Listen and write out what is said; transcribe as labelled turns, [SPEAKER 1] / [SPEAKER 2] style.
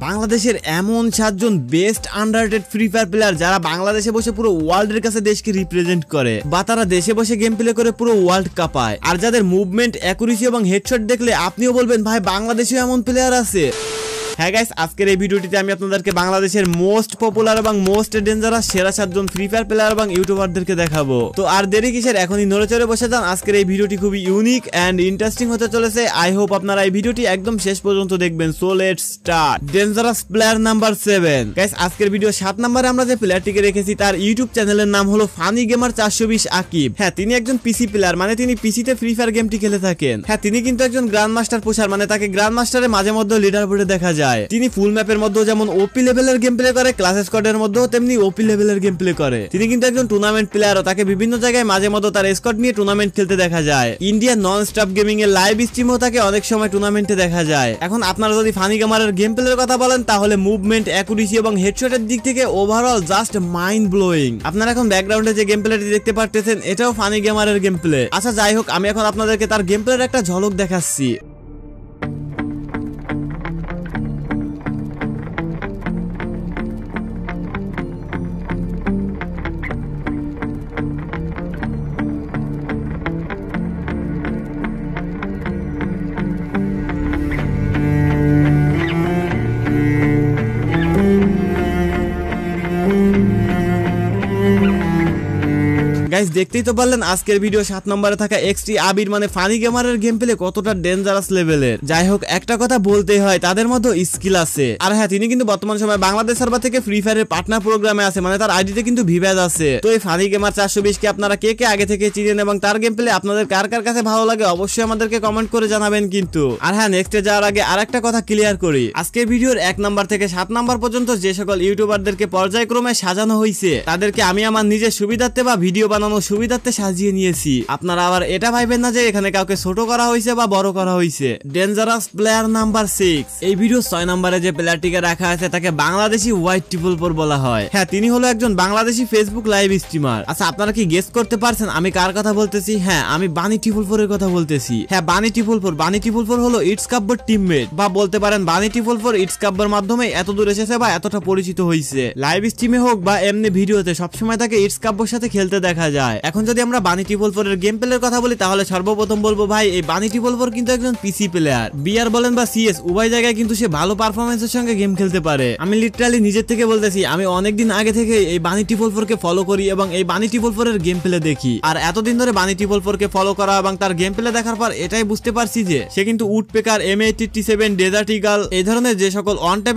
[SPEAKER 1] বাংলাদেশের এমন 7 জন best underrated free fire player যারা বাংলাদেশে বসে পুরো ওয়ার্ল্ডের কাছে দেশকে রিপ্রেজেন্ট করে বা তারা দেশে বসে গেম প্লে করে পুরো ওয়ার্ল্ড কাঁপায়, আর যাদের মুভমেন্ট, অ্যাকুরেসি এবং হেডশট দেখলে আপনিও বলবেন ভাই বাংলাদেশেও এমন প্লেয়ার আছে। হ্যাঁ গাইস, আজকের এই ভিডিওটিতে আমি আপনাদেরকে বাংলাদেশের মোস্ট পপুলার এবং মোস্ট ডেঞ্জারাস সেরা 7 জন ফ্রি ফায়ার প্লেয়ার এবং ইউটিউবারদেরকে দেখাবো। তো আর দেরি কিসের, এখনই নড়ে চড়ে বসে যান। আজকের এই ভিডিওটি খুবই ইউনিক এন্ড ইন্টারেস্টিং হতে চলেছে। আই হোপ আপনারা এই ভিডিওটি একদম শেষ পর্যন্ত দেখবেন। So let's start. Dangerous player number 7। Guys, আজকের ভিডিও 7 নম্বরে আমরা যে প্লেয়ারটিকে রেখেছি তার ইউটিউব চ্যানেলের নাম হলো ফানি গেমার 420 আকিব। হ্যাঁ, তিনি একজন পিসি প্লেয়ার, মানে তিনি পিসিতে ফ্রি ফায়ার গেমটি খেলে থাকেন। হ্যাঁ, তিনি কিন্তু একজন গ্র্যান্ড মাস্টার পুশার, মানে তাকে গ্র্যান্ড মাস্টারে মাঝে মধ্যে লিডার বোর্ডে দেখা যায়। তিনি ফুল ম্যাপের মধ্যে যেমন ওপি লেভেলের গেম প্লে করে, ক্লাস স্কোয়াডের মধ্যেও তেমনি ওপি লেভেলের গেম প্লে করে। তিনি কিন্তু একজন টুর্নামেন্ট প্লেয়ারও, তাকে বিভিন্ন জায়গায় মাঝে মধ্যে তার স্কোয়াড নিয়ে টুর্নামেন্ট খেলতে দেখা যায়। ইন্ডিয়ান নন স্টপ গেমিং এর লাইভ স্ট্রিমেও তাকে অনেক সময় টুর্নামেন্টে দেখা যায়। এখন আপনারা যদি ফানি গেমারের গেম প্লের কথা বলেন তাহলে মুভমেন্ট, অ্যাকুরেসি এবং হেডশটের দিক থেকে ওভারঅল জাস্ট মাইন্ড ব্লোয়িং। আপনারা এখন ব্যাকগ্রাউন্ডে যে গেম প্লেটি দেখতে পারতেছেন এটাও ফানি গেমারের গেম প্লে। আচ্ছা যাই হোক, আমি এখন আপনাদেরকে তার গেম প্লের একটা ঝলক দেখাচ্ছি। গাইস, দেখতেই তো পারলেন আজকের ভিডিও 7 নম্বরে থাকা এক্সটি আবির মানে ফানি গেমারের গেম প্লে কতটা ডেঞ্জারাস লেভেলের। যাই হোক, একটা কথা বলতেই হয়, তাদের মধ্যে স্কিল আছে। আর হ্যাঁ, তিনি কিন্তু বর্তমান সময় বাংলাদেশ সার্ভার থেকে ফ্রি ফায়ারের পার্টনার প্রোগ্রামে আছে, মানে তার আইডিতে কিন্তু ভিভ্যাজ আছে। তো এই ফানি গেমার 420 কে আপনারা কে কে আগে থেকে চিনেন এবং তার গেম প্লে আপনাদের কার কার কাছে ভালো লাগে অবশ্যই আমাদেরকে কমেন্ট করে জানাবেন কিন্তু। আর হ্যাঁ, নেক্সটে যাওয়ার আগে আরেকটা কথা ক্লিয়ার করি, আজকের ভিডিওর 1 নাম্বার থেকে 7 নাম্বার পর্যন্ত যে সকল ইউটিউবারদেরকে পর্যায়ক্রমে সাজানো হয়েছে তাদেরকে আমি আমার নিজের সুবিধার্থে বা ভিডিও বানানোর সুবিধার্থে সাজিয়ে নিয়েছি। আপনারা আবার এটা ভাইবেন না যে এখানে কাউকে ছোট করা হয়েছে বা বড় করা হয়েছে। Dangerous player number 6। এই ভিডিও 6 নম্বরে যে প্লেয়ারটিকে রাখা আছে তাকে বাংলাদেশি হোয়াইট ট্রিপল ফোর বলা হয়। হ্যাঁ, তিনি হলো একজন বাংলাদেশি ফেসবুক লাইভ স্ট্রিমার। আচ্ছা, আপনারা কি গেস করতে পারছেন আমি কার কথা বলতেছি? হ্যাঁ, আমি বানি ট্রিপল ফোর এর কথা বলতেছি। হ্যাঁ, বানি ট্রিপল ফোর হলো ইটস কাব্বর টিমমেট, বা বলতে পারেন বানি ট্রিপল ফোর ইটস কাব্বর মাধ্যমে এত দূর এসেছে বা এতটা পরিচিত হয়েছে। লাইভ স্ট্রিমে হোক বা এমনি ভিডিওতে সবসময় তাকে ইটস কাব্বর সাথে খেলতে দেখা যায়। এখন যদি আমরা বানি ট্রিপল ফোর এর গেম প্লের কথা বলি তাহলে সর্বপ্রথম বলবো ভাই এই বানি ট্রিপল ফোর কিন্তু একজন পিসি প্লেয়ার। বিআর বলেন বা সিএস উভয় জায়গায় কিন্তু সে ভালো পারফরমেন্সের সঙ্গে গেম খেলতে পারে। আমি লিটারালি নিজের থেকে বলতেছি, আমি অনেকদিন আগে থেকে এই বানি ট্রিপল ফোর কে ফলো করি এবং এই বানি ট্রিপল ফোর এর গেম প্লে দেখি। আর এতদিন ধরে বানি ট্রিপল ফোর কে ফলো করা এবং তার গেম প্লে দেখার পর এটাই বুঝতে পারছি যে সে কিন্তু উডপেকার, M857, ডেজার্ট ইগল এই ধরনের যে সকল অন ট্যাপ